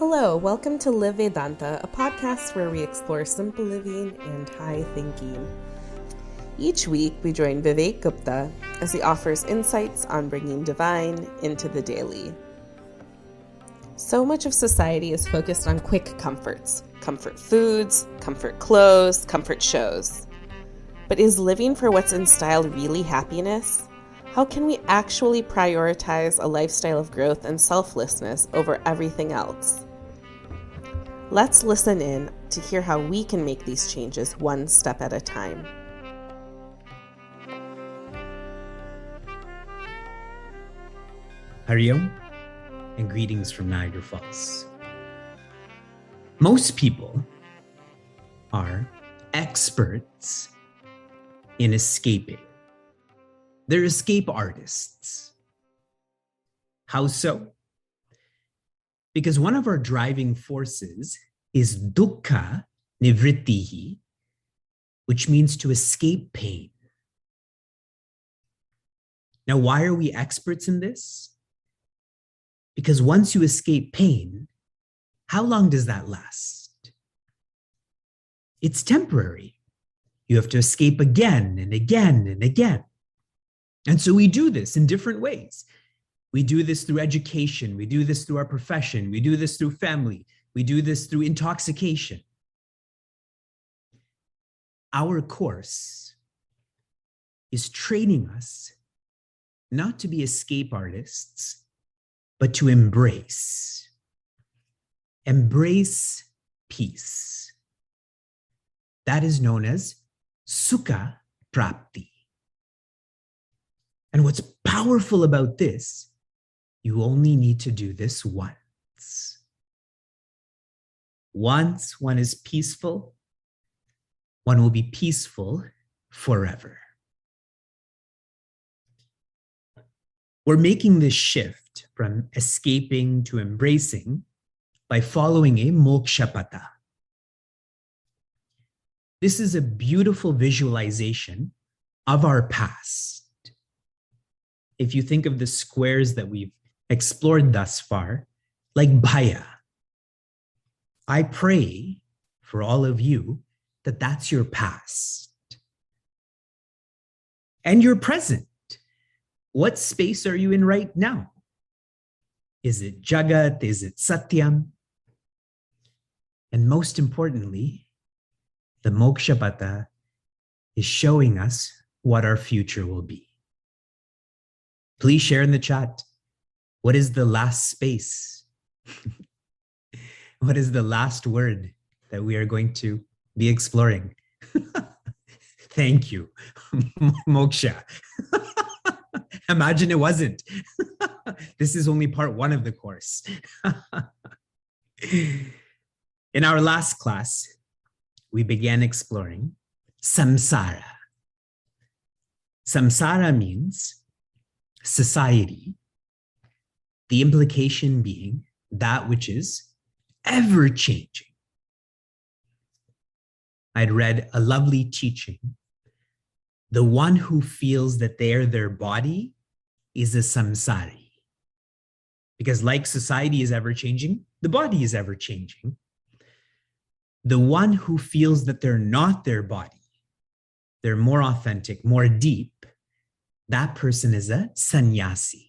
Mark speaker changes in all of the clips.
Speaker 1: Hello, welcome to Live Vedanta, a podcast where we explore simple living and high thinking. Each week, we join Vivek Gupta as he offers insights on bringing divine into the daily. So much of society is focused on quick comforts, comfort foods, comfort clothes, comfort shows. But is living for what's in style really happiness? How can we actually prioritize a lifestyle of growth and selflessness over everything else? Let's listen in to hear how we can make these changes one step at a time.
Speaker 2: Hariom and greetings from Niagara Falls. Most people are experts in escaping. They're escape artists. How so? Because one of our driving forces is dukkha nivrittihi, which means to escape pain. Now, why are we experts in this? Because once you escape pain, how long does that last? It's temporary. You have to escape again and again and again. And so we do this in different ways. We do this through education. We do this through our profession. We do this through family. We do this through intoxication. Our course is training us not to be escape artists, but to embrace. Embrace peace. That is known as sukha prapti. And what's powerful about this, you only need to do this once. Once one is peaceful, one will be peaceful forever. We're making this shift from escaping to embracing by following a moksha patha. This is a beautiful visualization of our past. If you think of the squares that we've explored thus far, like bhaja, I pray for all of you that that's your past. And your present. What space are you in right now? Is it Jagat? Is it Satyam? And most importantly, the Moksha Patha is showing us what our future will be. Please share in the chat. What is the last space? What is the last word that we are going to be exploring? Thank you. Moksha. Imagine it wasn't. This is only part one of the course. In our last class, we began exploring samsara. Samsara means society, the implication being that which is ever changing. I'd read a lovely teaching. The one who feels that they are their body is a samsari. Because like society is ever changing, the body is ever changing. The one who feels that they're not their body, they're more authentic, more deep, that person is a sannyasi.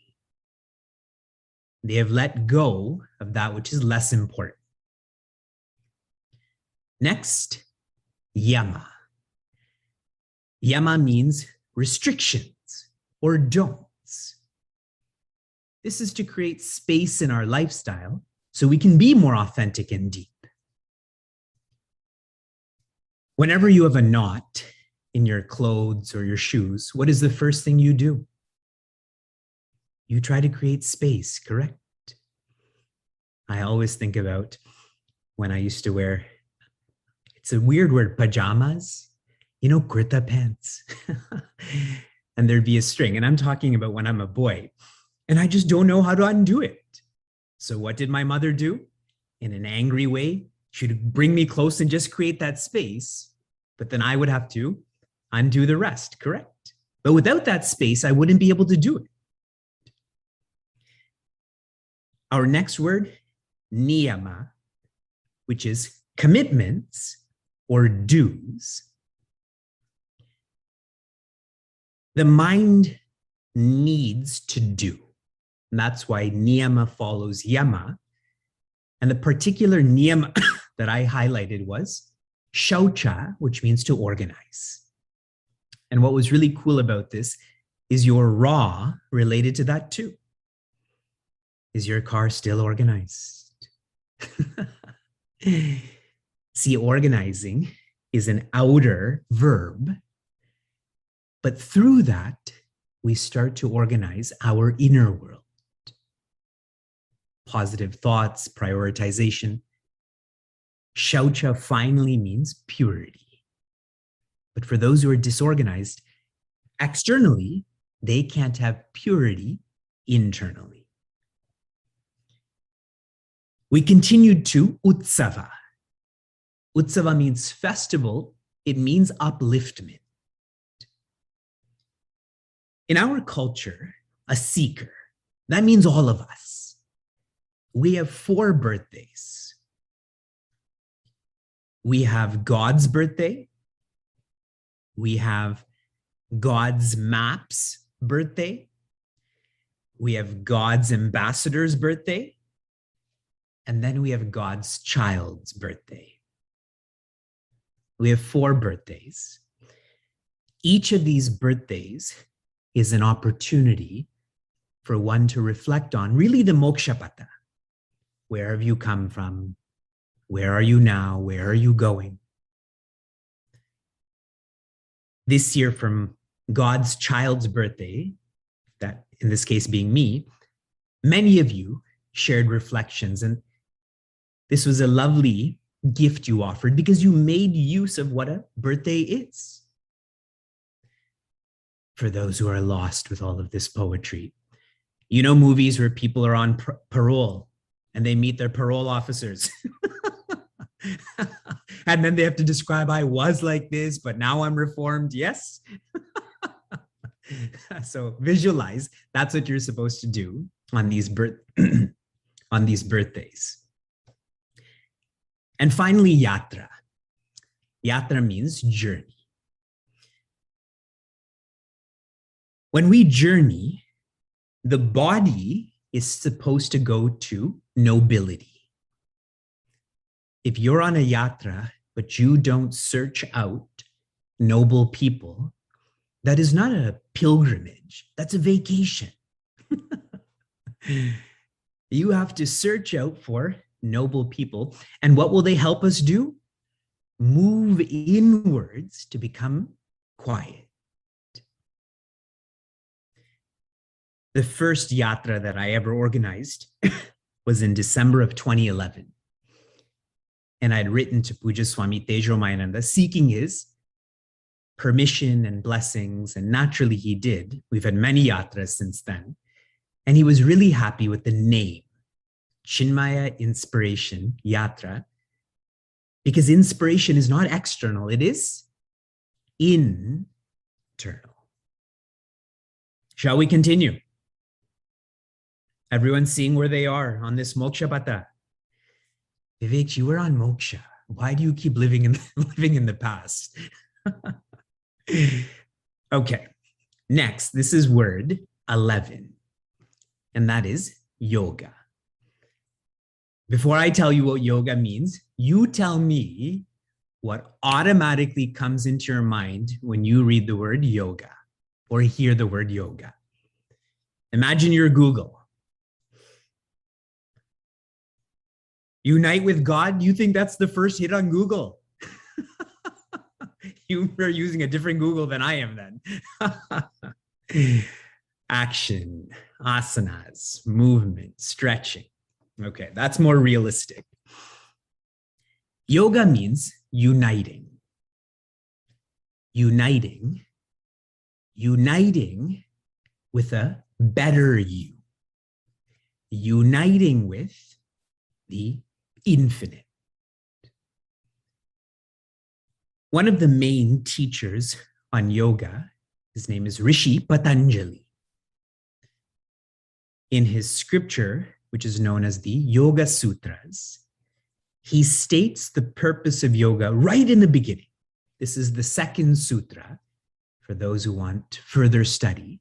Speaker 2: They have let go of that which is less important. Next, yama. Yama means restrictions or don'ts. This is to create space in our lifestyle so we can be more authentic and deep. Whenever you have a knot in your clothes or your shoes, what is the first thing you do? You try to create space, correct? I always think about when I used to wear, it's a weird word, pajamas, kurta pants. And there'd be a string. And I'm talking about when I'm a boy. And I just don't know how to undo it. So what did my mother do? In an angry way, she'd bring me close and just create that space. But then I would have to undo the rest, correct? But without that space, I wouldn't be able to do it. Our next word niyama, which is commitments or dues, the mind needs to do. And that's why niyama follows yama. And the particular niyama that I highlighted was shaucha, which means to organize. And what was really cool about this is your raw related to that too. Is your car still organized? See, organizing is an outer verb, but through that, we start to organize our inner world. Positive thoughts, prioritization. Shaucha finally means purity. But for those who are disorganized, externally, they can't have purity internally. We continued to utsava. Utsava means festival. It means upliftment. In our culture, a seeker, that means all of us. We have 4 birthdays. We have God's birthday. We have God's map's birthday. We have God's ambassador's birthday. And then we have God's child's birthday. We have 4 birthdays. Each of these birthdays is an opportunity for one to reflect on really the mokshapata. Where have you come from? Where are you now? Where are you going? This year, from God's child's birthday, that in this case being me, many of you shared reflections, and this was a lovely gift you offered because you made use of what a birthday is. For those who are lost with all of this poetry, you know movies where people are on parole and they meet their parole officers. And then they have to describe, I was like this, but now I'm reformed. Yes. So visualize, that's what you're supposed to do on these birthdays. And finally, yatra. Yatra means journey. When we journey, the body is supposed to go to nobility. If you're on a yatra, but you don't search out noble people, that is not a pilgrimage, that's a vacation. You have to search out for noble people. And what will they help us do? Move inwards to become quiet. The first yatra that I ever organized was in December of 2011. And I'd written to Puja Swami Tejomayananda seeking his permission and blessings. And naturally he did. We've had many yatras since then. And he was really happy with the name, Chinmaya Inspiration Yatra, because inspiration is not external, it is internal. Shall we continue? Everyone seeing where they are on this moksha pata. Vivek, you were on moksha. Why do you keep living in the past? Okay, next, this is word 11, and that is yoga. Before I tell you what yoga means, you tell me what automatically comes into your mind when you read the word yoga or hear the word yoga. Imagine you're Google. Unite with God, you think that's the first hit on Google. You are using a different Google than I am then. Action, asanas, movement, stretching. Okay, that's more realistic. Yoga means uniting. Uniting with a better you. Uniting with the infinite. One of the main teachers on yoga, his name is Rishi Patanjali. In his scripture, which is known as the Yoga Sutras, he states the purpose of yoga right in the beginning. This is the second sutra for those who want further study.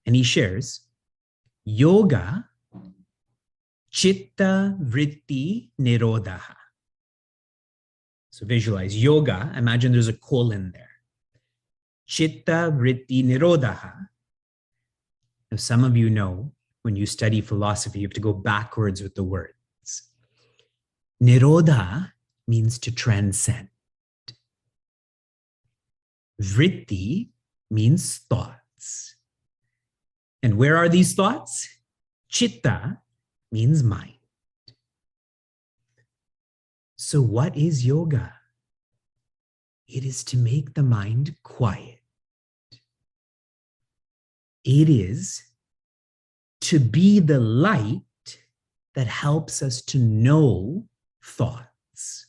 Speaker 2: And he shares, yoga chitta vritti nirodha. So visualize yoga. Imagine there's a colon there. Chitta vritti nirodha. Now, some of you know when you study philosophy, you have to go backwards with the words. Nirodha means to transcend. Vritti means thoughts. And where are these thoughts? Chitta means mind. So what is yoga? It is to make the mind quiet. It is to be the light that helps us to know thoughts.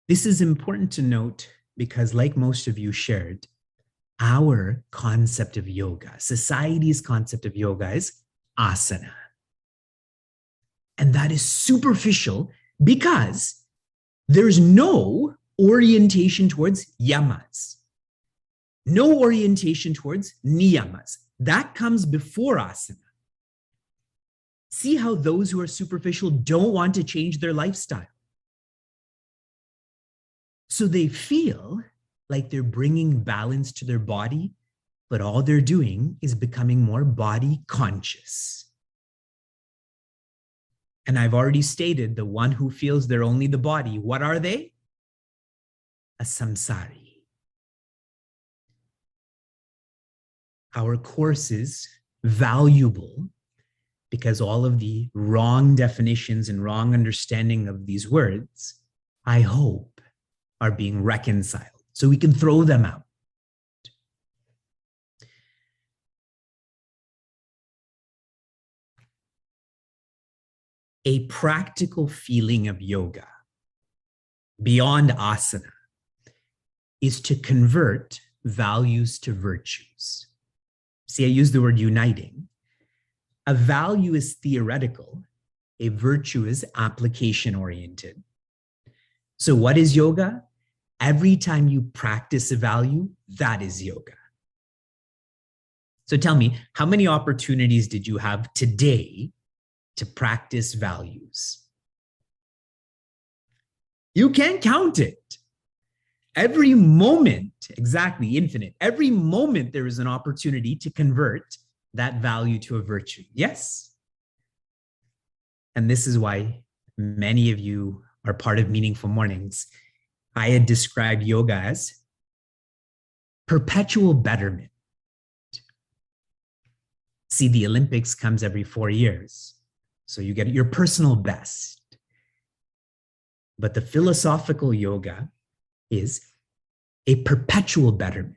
Speaker 2: This is important to note because, like most of you shared, our concept of yoga, society's concept of yoga is asana. And that is superficial because there's no orientation towards yamas, no orientation towards niyamas. That comes before asana. See how those who are superficial don't want to change their lifestyle. So they feel like they're bringing balance to their body, but all they're doing is becoming more body conscious. And I've already stated the one who feels they're only the body, what are they? A samsari. Our course is valuable because all of the wrong definitions and wrong understanding of these words, I hope, are being reconciled so we can throw them out. A practical feeling of yoga beyond asana is to convert values to virtues. See, I use the word uniting. A value is theoretical. A virtue is application-oriented. So what is yoga? Every time you practice a value, that is yoga. So tell me, how many opportunities did you have today to practice values? You can't count it. Every moment, exactly, infinite. Every moment there is an opportunity to convert that value to a virtue. Yes. And this is why many of you are part of Meaningful Mornings. I had described yoga as perpetual betterment. See, the Olympics comes every 4 years. So you get your personal best. But the philosophical yoga is a perpetual betterment.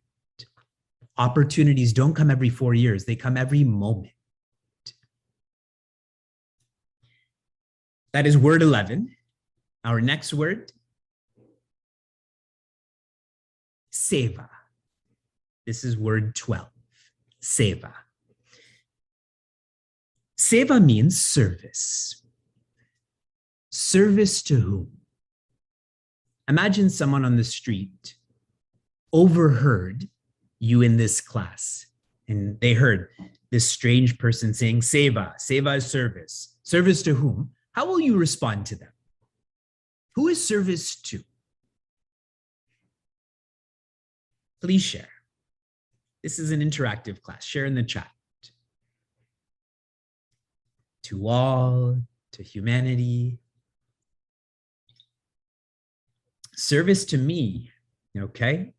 Speaker 2: Opportunities don't come every 4 years, they come every moment. That is word 11. Our next word, seva. This is word 12, seva. Seva means service. Service to whom? Imagine someone on the street overheard you in this class, and they heard this strange person saying seva. Seva is service. Service to whom? How will you respond to them? Who is service to? Please share. This is an interactive class. Share in the chat. To all, to humanity. Service to me, okay?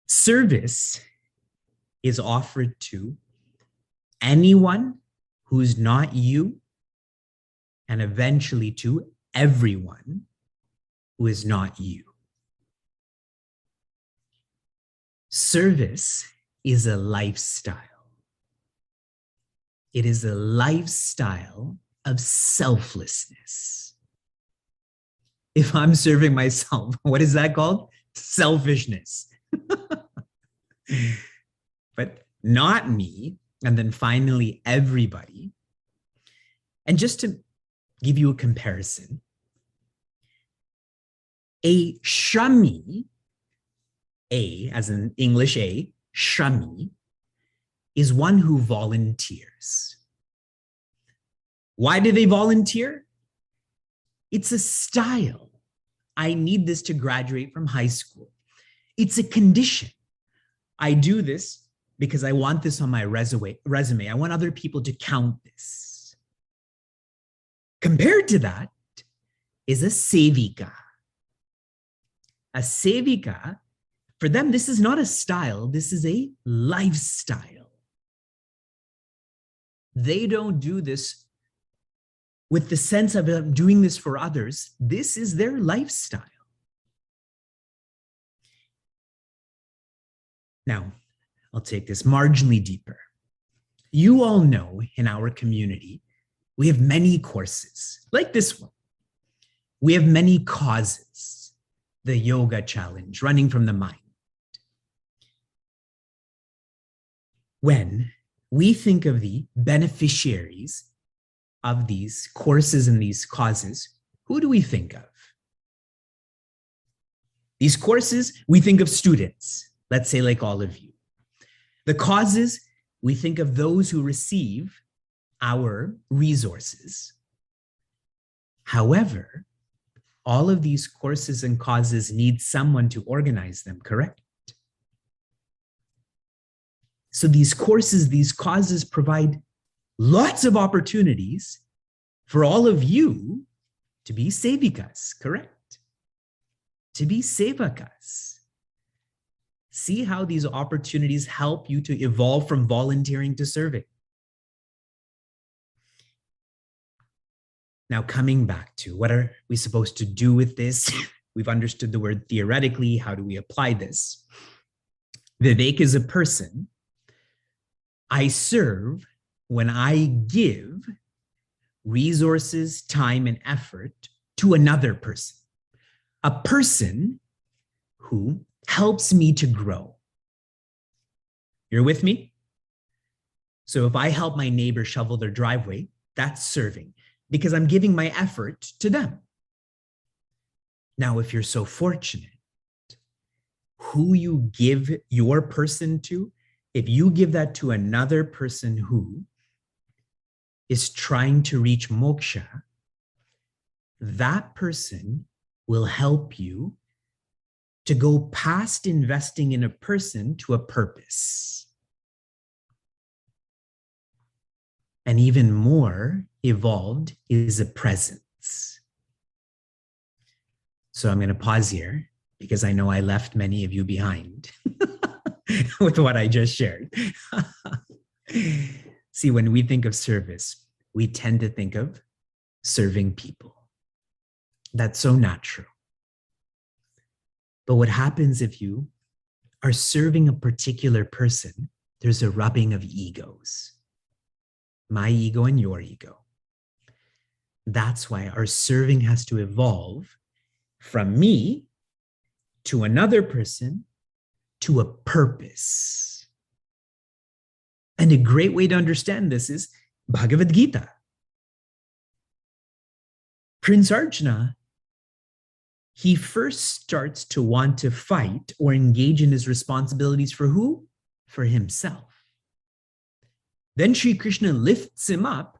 Speaker 2: Service is offered to anyone who's not you, and eventually to everyone who is not you. Service is a lifestyle. It is a lifestyle of selflessness. If I'm serving myself, what is that called? Selfishness. but not me. And then finally, everybody. And just to give you a comparison, a shami, A as in English A, shami, is one who volunteers. Why do they volunteer? It's a style. I need this to graduate from high school. It's a condition. I do this because I want this on my resume. I want other people to count this. Compared to that is a sevika. A sevika, for them, this is not a style, this is a lifestyle. They don't do this with the sense of doing this for others. This is their lifestyle. Now, I'll take this marginally deeper. You all know in our community, we have many courses like this one. We have many causes. The yoga challenge, running from the mind. When we think of the beneficiaries of these courses and these causes, who do we think of? These courses, we think of students, let's say like all of you. The causes, we think of those who receive our resources. However, all of these courses and causes need someone to organize them, correct? So these courses, these causes provide lots of opportunities for all of you to be sevikas, correct? To be sevakas. See how these opportunities help you to evolve from volunteering to serving. Now, coming back to what are we supposed to do with this? We've understood the word theoretically. How do we apply this? Vivek is a person. I serve when I give resources, time, and effort to another person. A person who helps me to grow. You're with me? So if I help my neighbor shovel their driveway, that's serving, because I'm giving my effort to them. Now, if you're so fortunate, who you give your person to, if you give that to another person who is trying to reach moksha, that person will help you to go past investing in a person to a purpose. And even more evolved is a presence. So I'm going to pause here because I know I left many of you behind with what I just shared. See, when we think of service, we tend to think of serving people. That's so natural. But what happens if you are serving a particular person, there's a rubbing of egos. My ego and your ego. That's why our serving has to evolve from me to another person to a purpose. And a great way to understand this is Bhagavad Gita. Prince Arjuna, he first starts to want to fight or engage in his responsibilities for who? For himself. Then Sri Krishna lifts him up.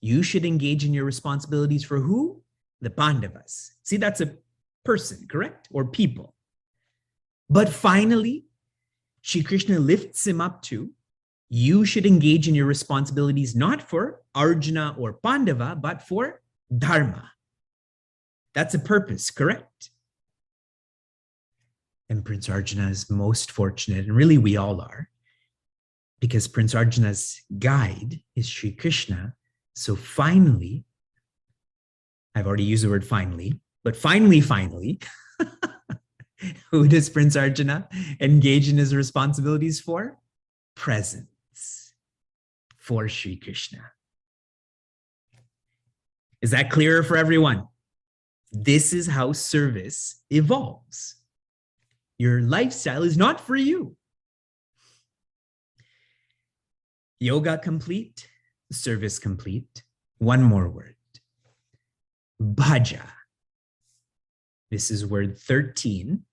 Speaker 2: You should engage in your responsibilities for who? The Pandavas. See, that's a person, correct? Or people. But finally, Sri Krishna lifts him up to, you should engage in your responsibilities not for Arjuna or Pandava, but for Dharma. That's a purpose, correct? And Prince Arjuna is most fortunate, and really we all are, because Prince Arjuna's guide is Sri Krishna. So finally, I've already used the word finally, but finally, who does Prince Arjuna engage in his responsibilities for? Presence for Sri Krishna. Is that clearer for everyone? This is how service evolves. Your lifestyle is not for you. Yoga complete, service complete. One more word. Bhaja. This is word 13.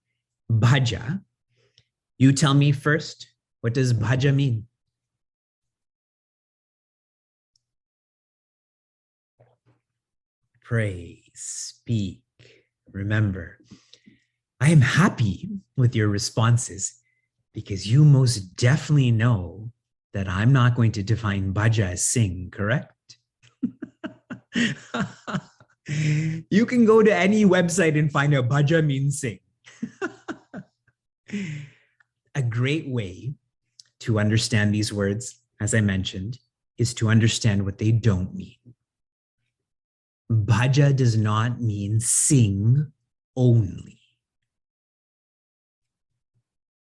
Speaker 2: Bhaja. You tell me first, what does bhaja mean? Pray, speak, remember. I am happy with your responses because you most definitely know that I'm not going to define bhaja as sing, correct? You can go to any website and find out bhaja means sing. A great way to understand these words, as I mentioned, is to understand what they don't mean. Bhaja does not mean sing only.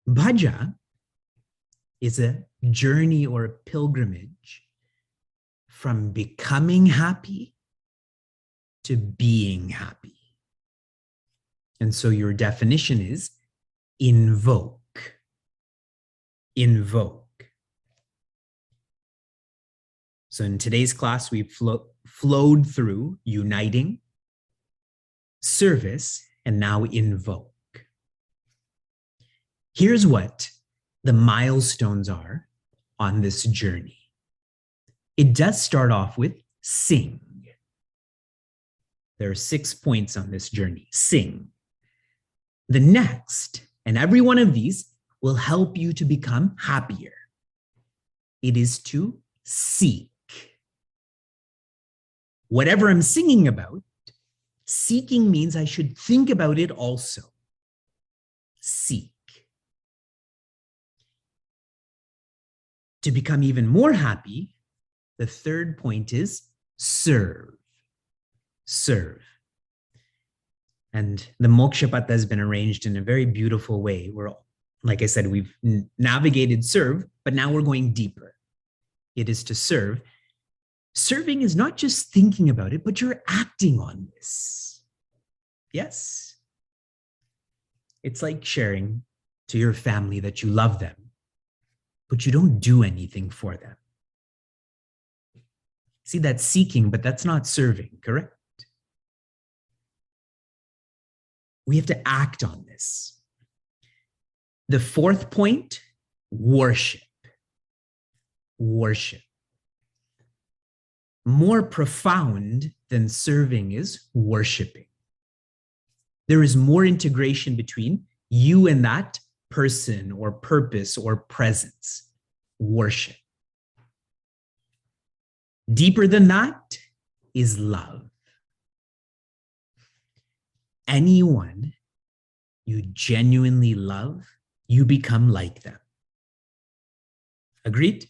Speaker 2: Bhaja is a journey or a pilgrimage from becoming happy to being happy. And so your definition is invoke. Invoke. So in today's class, we flowed through uniting, service, and now invoke. Here's what the milestones are on this journey. It does start off with sing. There are 6 points on this journey. Sing. The next, and every one of these will help you to become happier. It is to seek. Whatever I'm singing about, seeking means I should think about it also. Seek. To become even more happy, the third point is serve. Serve. And the Moksha Pata has been arranged in a very beautiful way. We're, like I said, we've navigated serve, but now we're going deeper. It is to serve. Serving is not just thinking about it, but you're acting on this. Yes? It's like sharing to your family that you love them, but you don't do anything for them. See, that's seeking, but that's not serving, correct? We have to act on this. The fourth point, worship. Worship. More profound than serving is worshiping. There is more integration between you and that person or purpose or presence. Worship. Deeper than that is love. Anyone you genuinely love, you become like them. Agreed?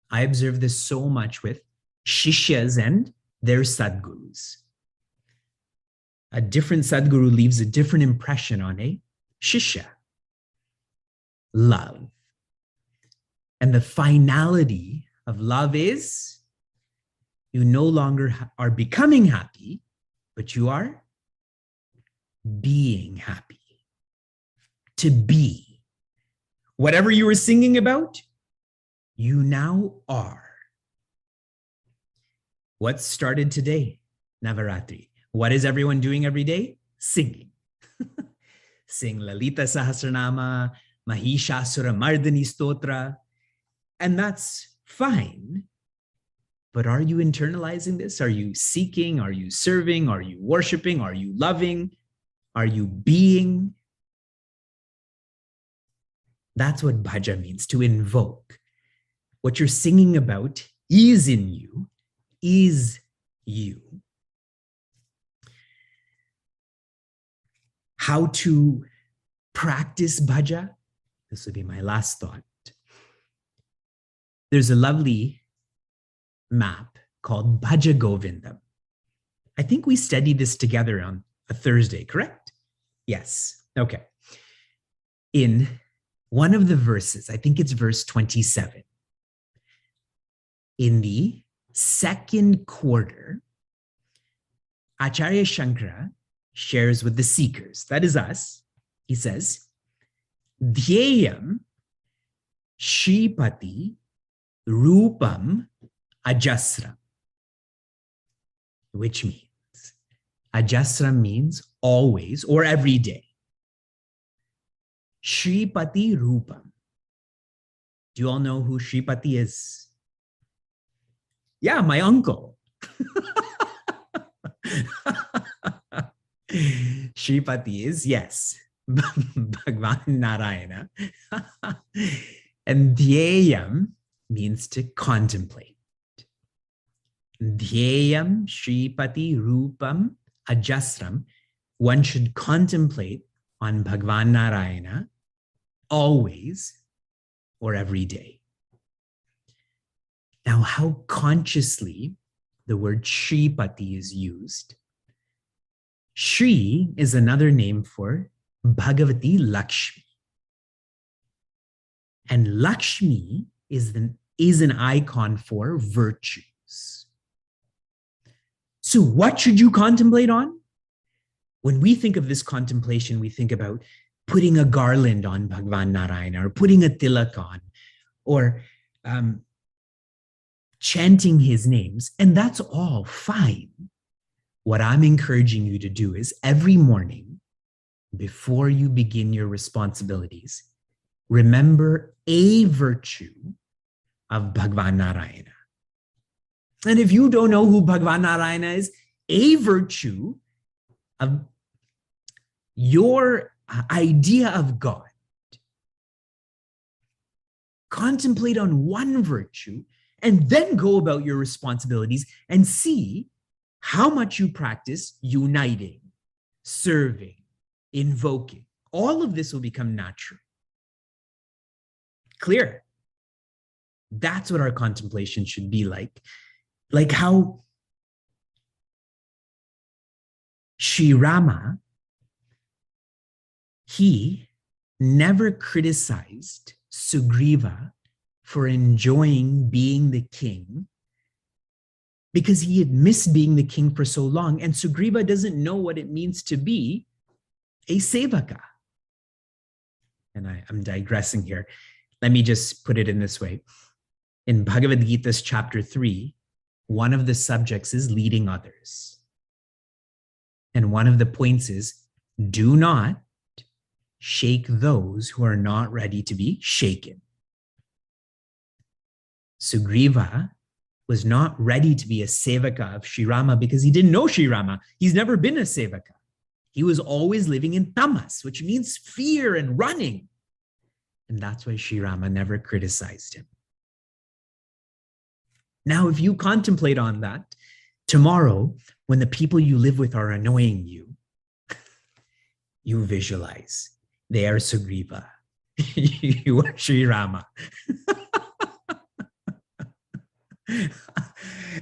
Speaker 2: I observe this so much with Shishyas and their Sadgurus. A different Sadguru leaves a different impression on a Shishya. Love. And the finality of love is you no longer are becoming happy, but you are being happy. To be. Whatever you were singing about, you now are. What started today? Navaratri. What is everyone doing every day? Singing. Sing Lalita Sahasranama, Mahishasura Mardani Stotra. And that's fine. But are you internalizing this? Are you seeking? Are you serving? Are you worshiping? Are you loving? Are you being? That's what bhaja means, to invoke. What you're singing about is in you, is you. How to practice bhaja? This would be my last thought. There's a lovely map called Bhaja Govindam. I think we studied this together on a Thursday, correct? Yes. Okay. In one of the verses, I think it's verse 27, in the second quarter, Acharya Shankara shares with the seekers, that is us, he says, Dhyayam Shripati Rupam ajasram, which means ajasram means always or every day. Shripati Rupam. Do you all know who Shripati is? Yeah, my uncle. Shripati is, yes, Bhagwan Narayana. And dhyayam means to contemplate. Dhyayam Shripati Rupam Ajasram. One should contemplate on Bhagwan Narayana always or every day. Now, how consciously the word Shripati is used. Shri is another name for Bhagavati Lakshmi. And Lakshmi is an icon for virtues. So what should you contemplate on? When we think of this contemplation, we think about putting a garland on Bhagwan Narayana or putting a tilak on or chanting his names, and that's all fine. What I'm encouraging you to do is every morning, before you begin your responsibilities, remember a virtue of Bhagwan Narayana. And if you don't know who Bhagwan Narayana is, a virtue of your idea of God, contemplate on one virtue and then go about your responsibilities and see how much you practice uniting, serving, invoking. All of this will become natural. Clear? That's what our contemplation should be like. Like how Sri Rama, he never criticized Sugriva for enjoying being the king because he had missed being the king for so long, and Sugriva doesn't know what it means to be a sevaka. And I'm digressing here. Let me just put it in this way. In Bhagavad Gita's chapter 3, one of the subjects is leading others. And one of the points is, do not shake those who are not ready to be shaken. Sugriva was not ready to be a sevaka of Sri Rama because he didn't know Sri Rama. He's never been a sevaka. He was always living in tamas, which means fear and running. And that's why Sri Rama never criticized him. Now, if you contemplate on that, tomorrow, when the people you live with are annoying you, you visualize they are Sugriva. You are Sri Rama.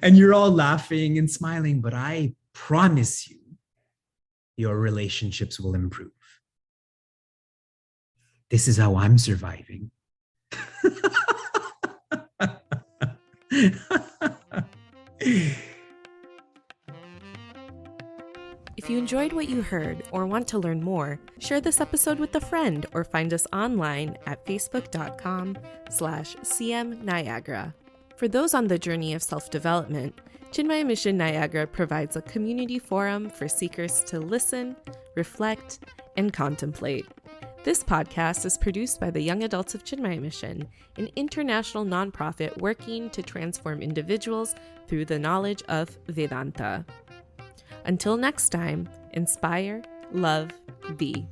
Speaker 2: And you're all laughing and smiling, but I promise you, your relationships will improve. This is how I'm surviving.
Speaker 1: If you enjoyed what you heard or want to learn more, share this episode with a friend or find us online at facebook.com/cmniagara. For those on the journey of self-development, Chinmaya Mission Niagara provides a community forum for seekers to listen, reflect, and contemplate. This podcast is produced by the Young Adults of Chinmaya Mission, an international nonprofit working to transform individuals through the knowledge of Vedanta. Until next time, inspire, love, be.